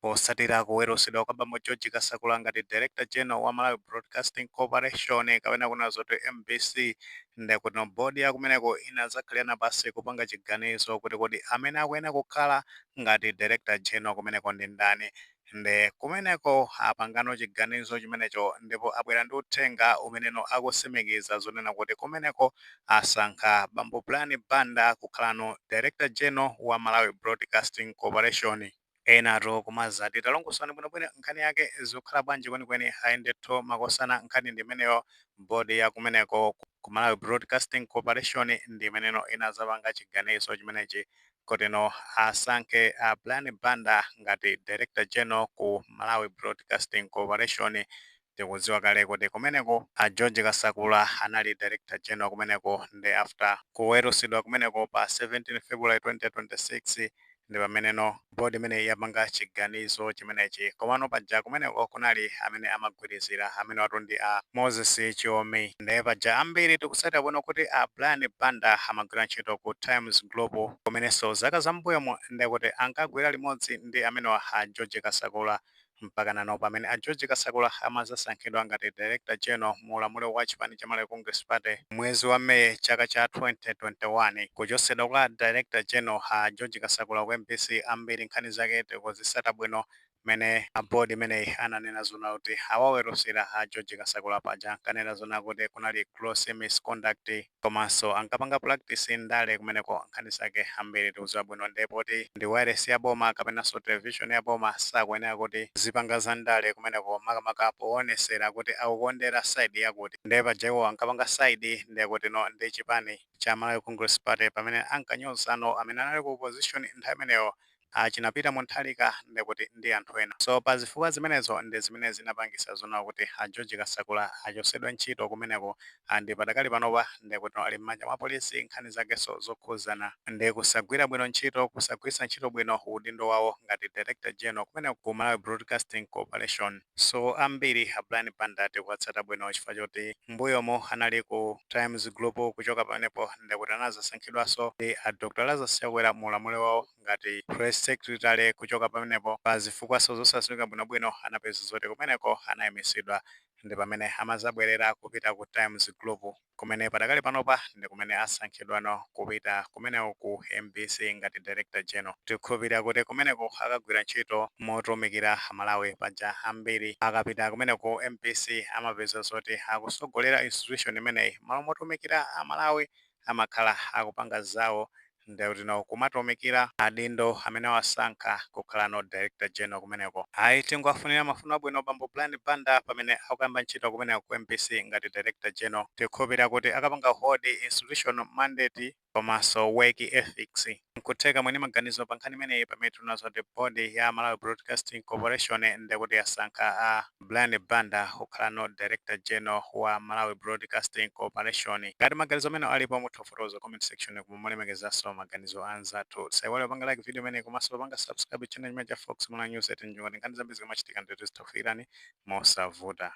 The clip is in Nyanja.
potsatira kuwerusidwa kwa bambo George Kasakula ngati Director General wa Malawi Broadcasting Corporation kapena kuna zoti MBC ndekuti no bodi ya kumeneko inazakhalira basi kupanga chiganizo kuti kodi amene akuyenera kukhala ngati Director General kumeneko ndi ndani. Nde kumeneko apangano chiganizo chimenecho ndipo abwera ndi uthenga umeneno akusimikiza zonena kuti kumeneko asankha bambo Brian Banda kukhalano Director General wa Malawi Broadcasting Corporation. Enatu kumazati talongosani bwinobwino nkhani yake zikukhala bwanji kwenikweni ayendetho makosana nkhani ndimeneyo bodi ya kumeneko ku Malawi Broadcasting Corporation ndi imeneno inazapanga chiganizo chimenechi koteno asankhe a Brian Banda ngati Director General ku Malawi Broadcasting Corporation. Tikudziwa kale kuti kumeneko a George Kasakula anali Director General kumeneko ndi after kuwerusidwa kumeneko pa 17 February 2026 ndi pameneno bodi imene yapanga chiganizo chimenechi komano paja kumeneko kunali amene amagwirizira amene watu ndi a Moses Chiome. Ndi paja ambiri tikusatira bwino kuti a Brian Banda amagwira ntchito ku Times Global kumenenso zaka zambuyomo ndi kuti ankagwira limodzi ndi amene a George Kasakula mpaka nano pamene a George Kasakula amazasankhidwa ngati Director General mu ulamuliro wa chipani cha Malawi Congress Party mwezi wa Meyi chaka cha 2021. Kuchosedwa kwa Director General a George Kasakula ku MBC ambiri nkhani zake tikuzisata bwino mene a bodi imeneyi ananena zona kuti awawerusira a George Kasakula paja ankanena zona kuti kunali gross misconduct komanso ankapanga practice ndale kumeneko nkhani zake ambiri tikudziwa bwino ndipo kuti ndi wireless ya boma kapenanso television ya boma sakuyenera kuti zipanga za ndale kumeneko makamaka powonesera kuti akukondera side yakuti ndi paja iwo ankapanga side ndekuti no ndi chipani cha Malawi Congress Party pamene ankanyozano amene anali ku opposition nthawi imeneyo achinapita munthalika ndekuti ndi anthu ena. So pa zifukwa zimenezo ndi zimene zinapangisa zona kuti a George Kasakula achosedwa ntchito kumeneko ndi padakali panopa ndekuti ali m'manja mwa polisi nkhani zakenso zokhuzana ndi kusagwira bwino ntchito kusagwiritsa ntchito bwino udindo wawo ngati Director General kumeneko ku Malawi Broadcasting Corporation. So ambiri a Brian Banda tikuwatsata bwino chifukwa choti mbuyomo anali ku Times Global kuchoka pamenepo ndekuti anazasankhidwanso ndi a Dr. Lazarus Chakwera mu ulamuliro wawo ngati Press Secretary kuchoka pamenepo pa zifukwa zosadziwika bwinobwino anapeza zoti kumeneko anayimisidwa ndi pamene amazabwerera kupita ku Times Global kumene padakali panopa ndi kumene asankhidwano kupita kumeneko ku MBC ngati Director General. Tikukhulupirira kuti kumeneko akagwira ntchito motumikira Malawi paja ambiri akapita kumeneko MBC amapeza zoti akusogolera institution imeneyi malo motumikira Malawi amakhala akupanga zawo ndekuti no kumatumikira adindo amene wasankha kukhala no Director General kumeneko. Ayi tingowafunira mafuno abwino bambo Brian Banda pamene akuyamba ntchito kumeneko ku MBC ngati Director General. Tikukhulupirira kuti akapanga hodi institutional mandate komanso work ethics nkutheka mwini maganizo pa nkhani imeneyi pamene tunazo kuti bodi ya Malawi Broadcasting Corporation ndekuti yasankha a Brian Banda kukhala no Director General wa Malawi Broadcasting Corporation. Ngati maganizo amene alipo muthofotoza comment section kumulemekezaso maganizo anzathu. Saiwale panga like video imeneyi komanso panga subscribe channel imeneyi ya Fox Malawi News atinjungati nkhani zambiri zikamachitika ndi tizitofirani mosavuta.